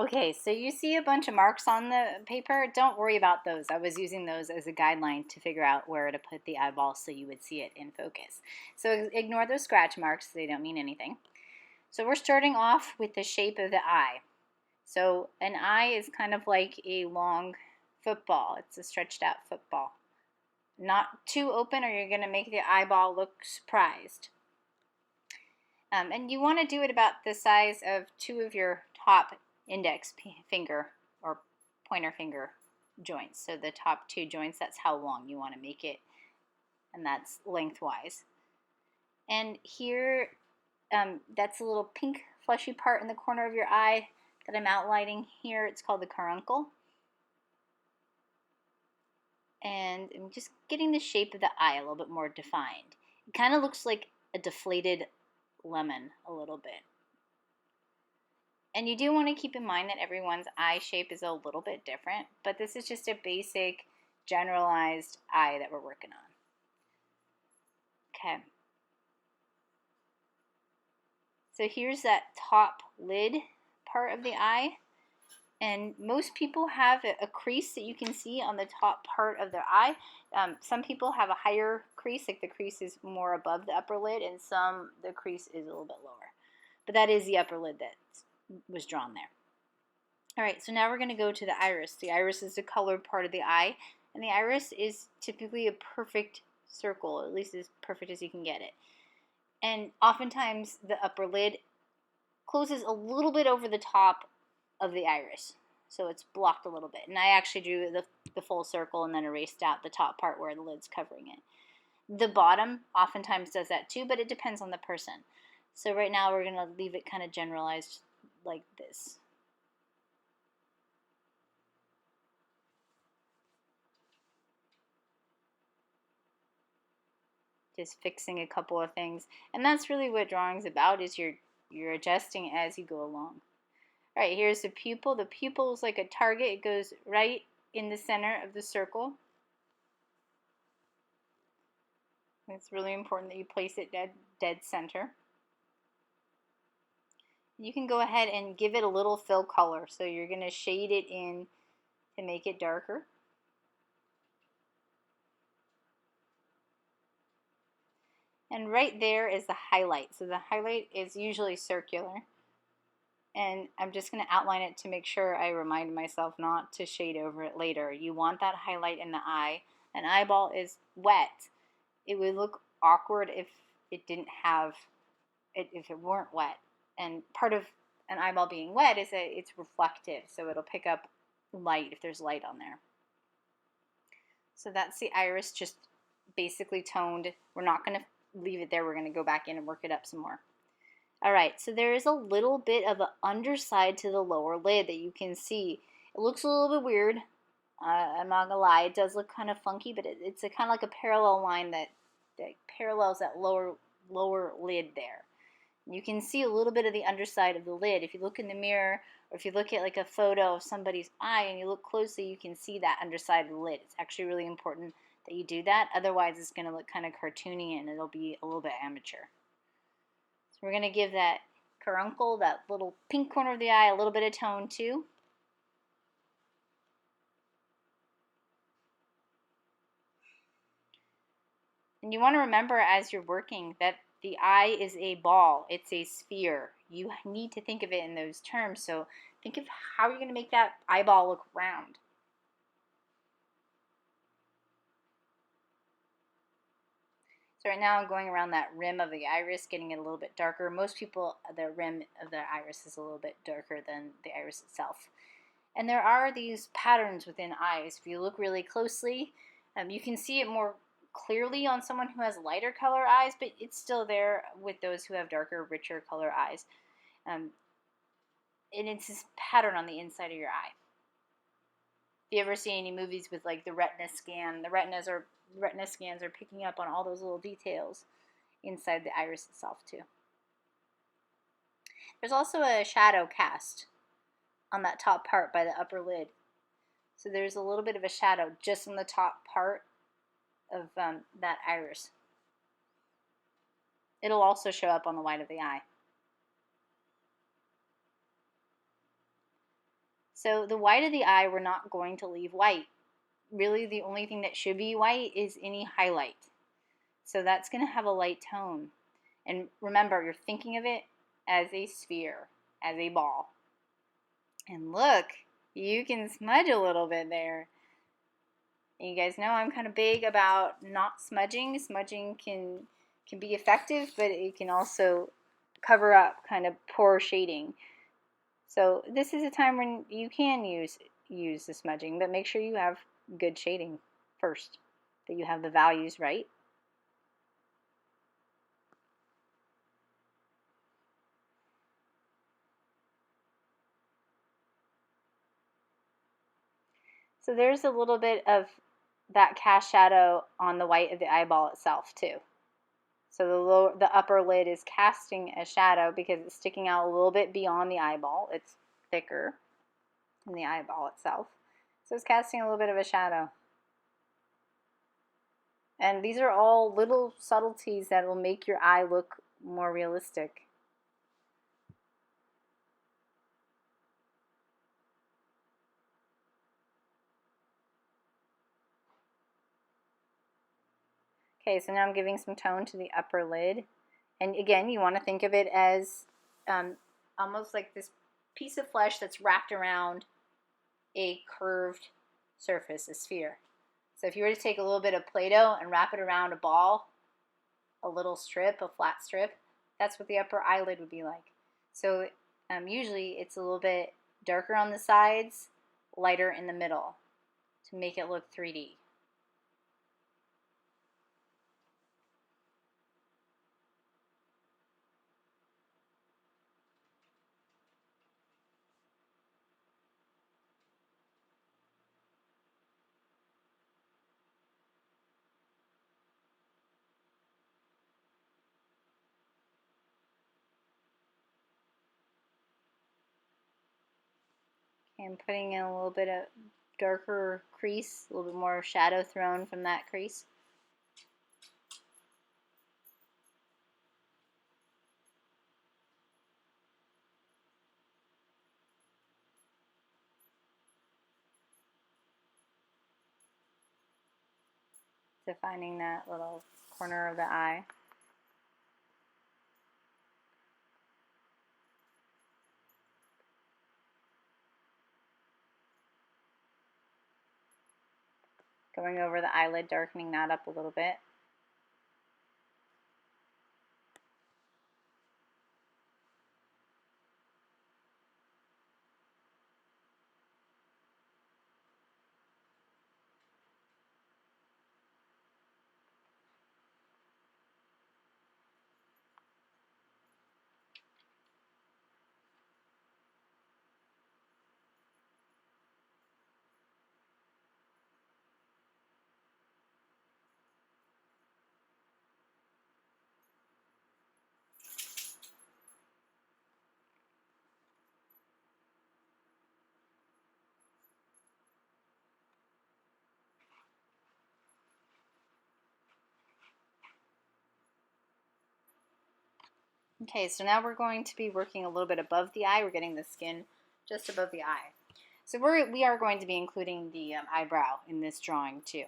Okay, so you see a bunch of marks on the paper. Don't worry about those. I was using those as a guideline to figure out where to put the eyeball so you would see it in focus. So ignore those scratch marks. They don't mean anything. So we're starting off with the shape of the eye. So an eye is kind of like a long football. It's a stretched out football. Not too open or you're going to make the eyeball look surprised. And you want to do it about the size of two of your top index finger or pointer finger joints. So the top two joints, that's how long you want to make it, and that's lengthwise. And here, that's a little pink fleshy part in the corner of your eye that I'm outlining here. It's called the caruncle. And I'm just getting the shape of the eye a little bit more defined. It kind of looks like a deflated lemon a little bit. And you do want to keep in mind that everyone's eye shape is a little bit different, but this is just a basic generalized eye that we're working on. Okay. So here's that top lid part of the eye. And most people have a crease that you can see on the top part of their eye. Some people have a higher crease, like the crease is more above the upper lid, and some, the crease is a little bit lower. But that is the upper lid that was drawn there. All right, so now we're going to go to the iris. The iris is the colored part of the eye, and the iris is typically a perfect circle, at least as perfect as you can get it. And oftentimes the upper lid closes a little bit over the top of the iris, so it's blocked a little bit. And I actually drew the full circle and then erased out the top part where the lid's covering it. The bottom oftentimes does that too, but it depends on the person. So right now we're going to leave it kind of generalized like this. Just fixing a couple of things. And that's really what drawing's about, is you're adjusting as you go along. All right, here's the pupil. The pupil is like a target. It goes right in the center of the circle. It's really important that you place it dead center. You can go ahead and give it a little fill color. So you're going to shade it in to make it darker. And right there is the highlight. So the highlight is usually circular. And I'm just going to outline it to make sure I remind myself not to shade over it later. You want that highlight in the eye. An eyeball is wet. It would look awkward if it didn't have it, if it weren't wet. And part of an eyeball being wet is that it's reflective, so it'll pick up light if there's light on there. So that's the iris just basically toned. We're not going to leave it there. We're going to go back in and work it up some more. All right, so there is a little bit of an underside to the lower lid that you can see. It looks a little bit weird. I'm not gonna lie, it does look kind of funky, but it's a kind of like a parallel line that parallels that lower lid there. You can see a little bit of the underside of the lid. If you look in the mirror, or if you look at like a photo of somebody's eye and you look closely, you can see that underside of the lid. It's actually really important that you do that. Otherwise, it's going to look kind of cartoony and it'll be a little bit amateur. So we're going to give that caruncle, that little pink corner of the eye, a little bit of tone too. And you want to remember as you're working that the eye is a ball. It's a sphere. You need to think of it in those terms. So think of how you're going to make that eyeball look round. So right now I'm going around that rim of the iris, getting it a little bit darker. Most people, the rim of the iris is a little bit darker than the iris itself. And there are these patterns within eyes. If you look really closely, you can see it more clearly on someone who has lighter color eyes, but it's still there with those who have darker, richer color eyes. And it's this pattern on the inside of your eye. If you ever see any movies with like the retina scan, the retina scans are picking up on all those little details inside the iris itself too. There's also a shadow cast on that top part by the upper lid. So there's a little bit of a shadow just on the top part of that iris. It'll also show up on the white of the eye. So the white of the eye, we're not going to leave white. Really, the only thing that should be white is any highlight. So that's going to have a light tone. And remember, you're thinking of it as a sphere, as a ball. And look, you can smudge a little bit there. You guys know I'm kind of big about not smudging. Smudging can be effective, but it can also cover up kind of poor shading. So this is a time when you can use the smudging, but make sure you have good shading first, that you have the values right. So there's a little bit of that cast shadow on the white of the eyeball itself too. So the upper lid is casting a shadow because it's sticking out a little bit beyond the eyeball. It's thicker than the eyeball itself. So it's casting a little bit of a shadow. And these are all little subtleties that will make your eye look more realistic. Okay, so now I'm giving some tone to the upper lid. And again, you want to think of it as almost like this piece of flesh that's wrapped around a curved surface, a sphere. So if you were to take a little bit of Play-Doh and wrap it around a ball, a little strip, a flat strip, that's what the upper eyelid would be like. So usually it's a little bit darker on the sides, lighter in the middle to make it look 3D. Okay, I'm putting in a little bit of darker crease, a little bit more shadow thrown from that crease. Defining that little corner of the eye. Going over the eyelid, darkening that up a little bit. Okay, so now we're going to be working a little bit above the eye. We're getting the skin just above the eye. So we are going to be including the eyebrow in this drawing too.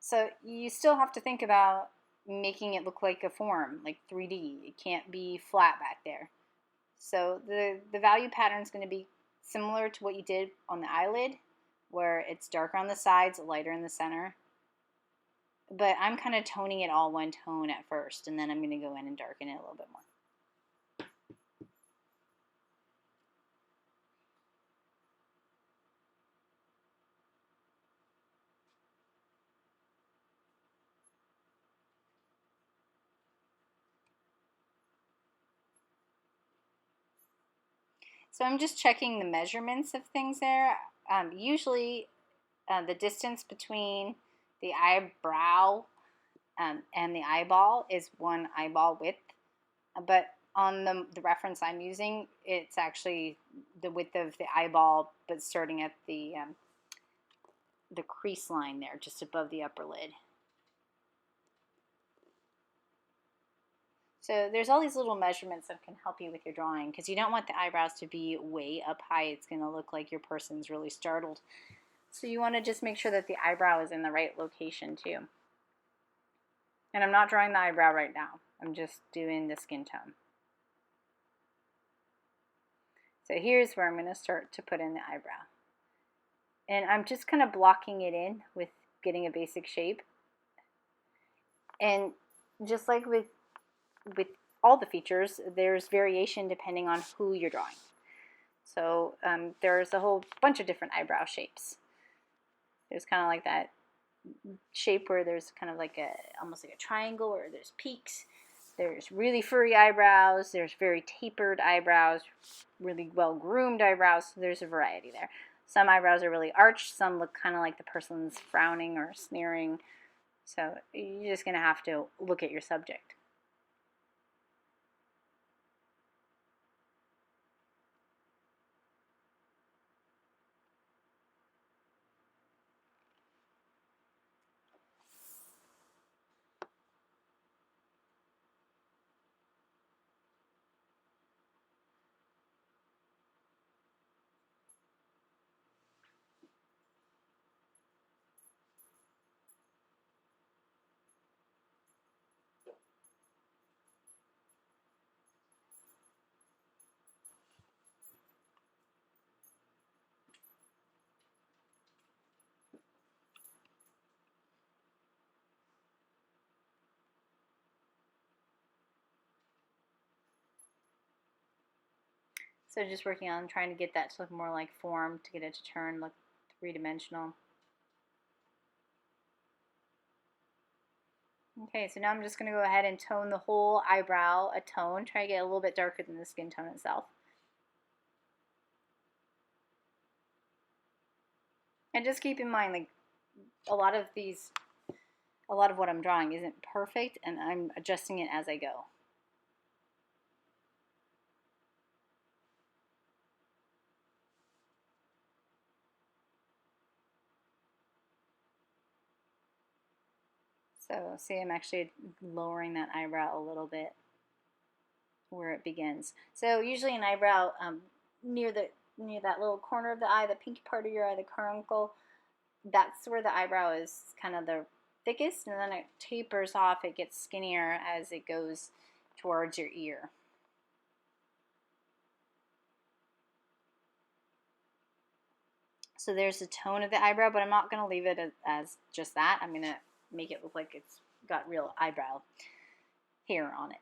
So you still have to think about making it look like a form, like 3D. It can't be flat back there. So the value pattern is going to be similar to what you did on the eyelid, where it's darker on the sides, lighter in the center. But I'm kind of toning it all one tone at first, and then I'm going to go in and darken it a little bit more. So I'm just checking the measurements of things there. Usually the distance between the eyebrow and the eyeball is one eyeball width, but on the reference I'm using, it's actually the width of the eyeball, but starting at the crease line there, just above the upper lid. So there's all these little measurements that can help you with your drawing because you don't want the eyebrows to be way up high. It's going to look like your person's really startled. So you want to just make sure that the eyebrow is in the right location too. And I'm not drawing the eyebrow right now. I'm just doing the skin tone. So here's where I'm going to start to put in the eyebrow. And I'm just kind of blocking it in with getting a basic shape. And just like with all the features, there's variation depending on who you're drawing. So there's a whole bunch of different eyebrow shapes. There's kind of like that shape where there's kind of like almost like a triangle where there's peaks. There's really furry eyebrows. There's very tapered eyebrows, really well groomed eyebrows. So there's a variety there. Some eyebrows are really arched. Some look kind of like the person's frowning or sneering. So you're just going to have to look at your subject. So just working on trying to get that to look more like form, to get it to turn, look three-dimensional. Okay, so now I'm just going to go ahead and tone the whole eyebrow a tone. Try to get a little bit darker than the skin tone itself. And just keep in mind, like, a lot of what I'm drawing isn't perfect, and I'm adjusting it as I go. So see, I'm actually lowering that eyebrow a little bit where it begins. So usually an eyebrow near that little corner of the eye, the pinky part of your eye, the caruncle, that's where the eyebrow is kind of the thickest, and then it tapers off. It gets skinnier as it goes towards your ear. So there's the tone of the eyebrow, but I'm not going to leave it as just that. I'm going to make it look like it's got real eyebrow hair on it.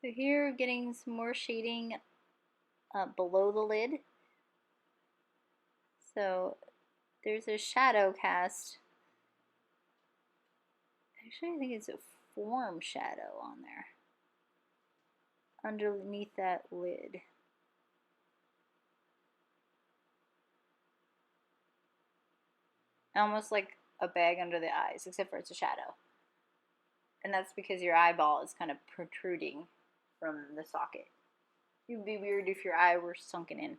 So here, getting some more shading below the lid. So there's a shadow cast. Actually, I think it's a form shadow on there underneath that lid. Almost like a bag under the eyes, except for it's a shadow. And that's because your eyeball is kind of protruding from the socket. It would be weird if your eye were sunken in.